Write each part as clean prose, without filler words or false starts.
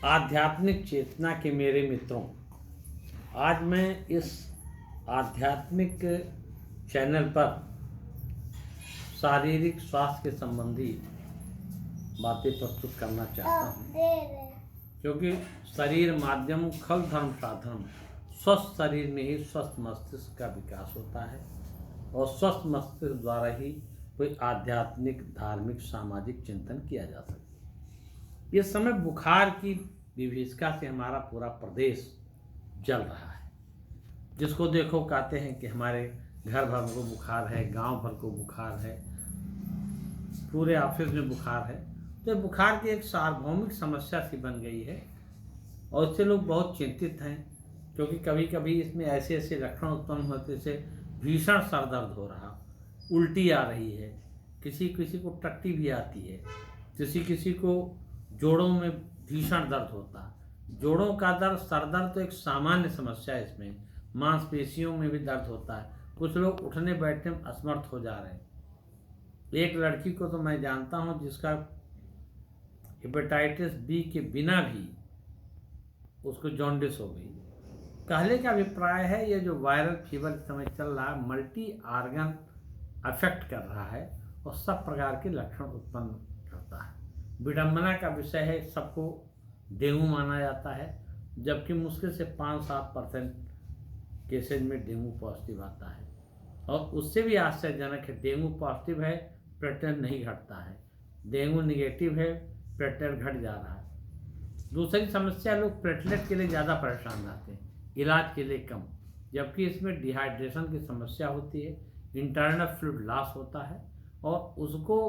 आध्यात्मिक चेतना के मेरे मित्रों, आज मैं इस आध्यात्मिक चैनल पर शारीरिक स्वास्थ्य के संबंधी बातें प्रस्तुत करना चाहता हूँ, क्योंकि शरीर माध्यम खल धर्म साधन। स्वस्थ शरीर में ही स्वस्थ मस्तिष्क का विकास होता है और स्वस्थ मस्तिष्क द्वारा ही कोई आध्यात्मिक, धार्मिक, सामाजिक चिंतन किया जा सकता है। इस समय बुखार की विभीषिका से हमारा पूरा प्रदेश जल रहा है। जिसको देखो कहते हैं कि हमारे घर भर को बुखार है, गांव भर को बुखार है, पूरे ऑफिस में बुखार है। तो बुखार की एक सार्वभौमिक समस्या सी बन गई है और इससे लोग बहुत चिंतित हैं, क्योंकि कभी कभी इसमें ऐसे ऐसे लक्षण उत्पन्न होते से भीषण सर दर्द हो रहा, उल्टी आ रही है, किसी किसी को टट्टी भी आती है, किसी किसी को जोड़ों में भीषण दर्द होता है। जोड़ों का दर्द, सर दर्द तो एक सामान्य समस्या है। इसमें मांसपेशियों में भी दर्द होता है। कुछ लोग उठने बैठने में असमर्थ हो जा रहे हैं। एक लड़की को तो मैं जानता हूं जिसका हेपेटाइटिस बी के बिना भी उसको जॉन्डिस हो गई। कहले का अभिप्राय है, ये जो वायरल फीवर इस समय चल रहा है, मल्टी आर्गन अफेक्ट कर रहा है और सब प्रकार के लक्षण उत्पन्न करता है। विडंबना का विषय है, सबको डेंगू माना जाता है, जबकि मुश्किल से 5-7% केसेज में डेंगू पॉजिटिव आता है। और उससे भी आश्चर्यजनक है, डेंगू पॉजिटिव है, प्लेटलेट नहीं घटता है। डेंगू निगेटिव है, प्लेटलेट घट जा रहा है। दूसरी समस्या, लोग प्लेटलेट के लिए ज़्यादा परेशान रहते हैं, इलाज के लिए कम, जबकि इसमें डिहाइड्रेशन की समस्या होती है, इंटरनल फ्लूइड लॉस होता है और उसको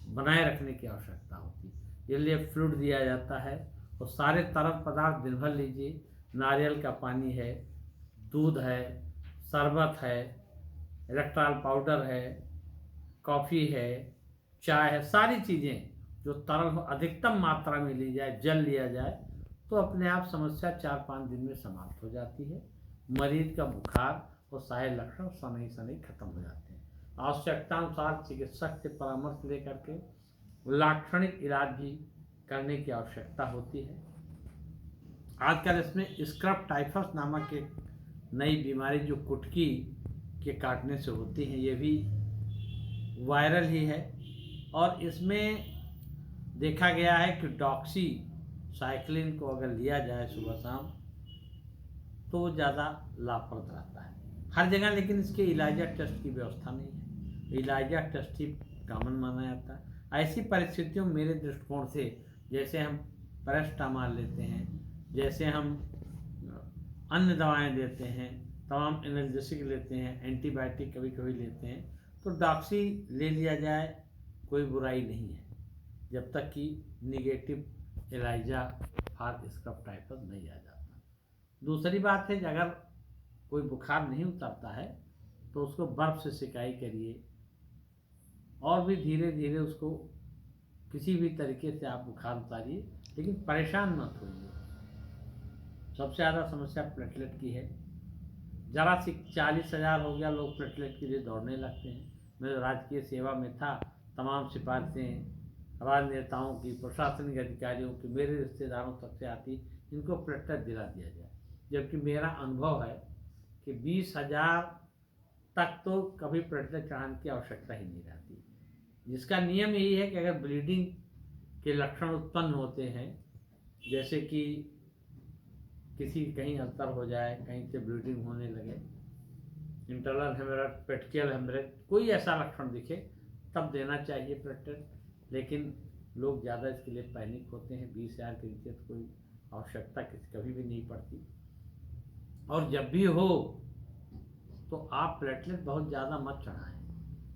बनाए रखने की आवश्यकता होती है। इसलिए फ्लूइड दिया जाता है और सारे तरल पदार्थ दिन भर लीजिए। नारियल का पानी है, दूध है, शरबत है, इलेक्ट्रॉल पाउडर है, कॉफ़ी है, चाय है, सारी चीज़ें जो तरल हो अधिकतम मात्रा में ली जाए, जल लिया जाए, तो अपने आप समस्या 4-5 दिन में समाप्त हो जाती है। मरीज का बुखार और सारे लक्षण शनै शनै खत्म हो जाते हैं। आवश्यकतानुसार चिकित्सक से परामर्श लेकर के लाक्षणिक इलाज भी करने की आवश्यकता होती है। आजकल इसमें स्क्रब टाइफस नामक एक नई बीमारी जो कुटकी के काटने से होती है, ये भी वायरल ही है और इसमें देखा गया है कि डॉक्सीसाइक्लिन को अगर लिया जाए सुबह शाम तो वो ज़्यादा लाभप्रद रहता है हर जगह। लेकिन इसके इलाजा टेस्ट की व्यवस्था नहीं है। इलाजा टेस्ट ही कॉमन माना जाता है। ऐसी परिस्थितियों में मेरे दृष्टिकोण से, जैसे हम पैरास्टामॉल लेते हैं, जैसे हम अन्य दवाएं लेते हैं, तमाम एनाल्जेसिक लेते हैं, एंटीबायोटिक कभी कभी लेते हैं, तो डॉक्सी ले लिया जाए, कोई बुराई नहीं है, जब तक कि negative ELISA for scrub typhus नहीं आ जाता। दूसरी बात है कि अगर कोई बुखार नहीं उतरता है तो उसको बर्फ़ से सिकाई करिए और भी धीरे धीरे उसको किसी भी तरीके से आप बुखार उतारिए, लेकिन परेशान मत होइए। सबसे ज़्यादा समस्या प्लेटलेट की है। ज़रा सी 40,000 हो गया, लोग प्लेटलेट के लिए दौड़ने लगते हैं। मैं राजकीय सेवा में था, तमाम सिफारिशें राजनेताओं की, प्रशासनिक अधिकारियों की, मेरे रिश्तेदारों तक से आती, इनको प्लेटलेट दिला दिया जाए। जबकि मेरा अनुभव है कि 20,000 तक तो कभी प्लेटलेट चढ़ाने की आवश्यकता ही नहीं रहती। जिसका नियम यही है कि अगर ब्लीडिंग के लक्षण उत्पन्न होते हैं, जैसे कि किसी कहीं अल्सर हो जाए, कहीं से ब्लीडिंग होने लगे, इंटरनल हेमरेज, पेटकियल हेमरेज, कोई ऐसा लक्षण दिखे, तब देना चाहिए प्लेटलेट। लेकिन लोग ज़्यादा इसके लिए पैनिक होते हैं। 20,000 के नीचे तो कोई आवश्यकता कभी भी नहीं पड़ती। और जब भी हो तो आप प्लेटलेट बहुत ज़्यादा मत चढ़ाएं,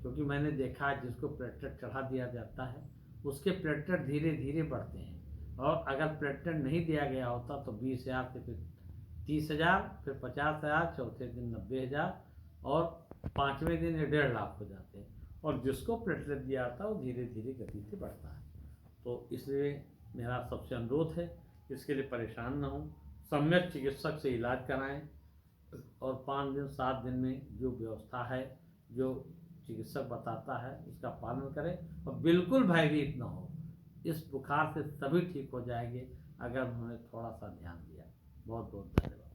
क्योंकि मैंने देखा है जिसको प्लेटलेट चढ़ा दिया जाता है उसके प्लेटलेट धीरे धीरे बढ़ते हैं, और अगर प्लेटलेट नहीं दिया गया होता तो 20,000 से फिर 30,000, फिर 50,000, चौथे दिन 90,000 और 5वें दिन ये 1.5 लाख हो जाते हैं। और जिसको प्लेटलेट दिया जाता है वो धीरे धीरे गति से बढ़ता है। तो इसलिए मेरा सबसे अनुरोध है, इसके लिए परेशान ना हो, सम्यक चिकित्सक से इलाज कराएं और 5 दिन 7 दिन में जो व्यवस्था है, जो चिकित्सक बताता है, उसका पालन करें और बिल्कुल भयभीत ना हो। इस बुखार से सभी ठीक हो जाएंगे। अगर उन्होंने थोड़ा सा ध्यान दिया। बहुत बहुत धन्यवाद।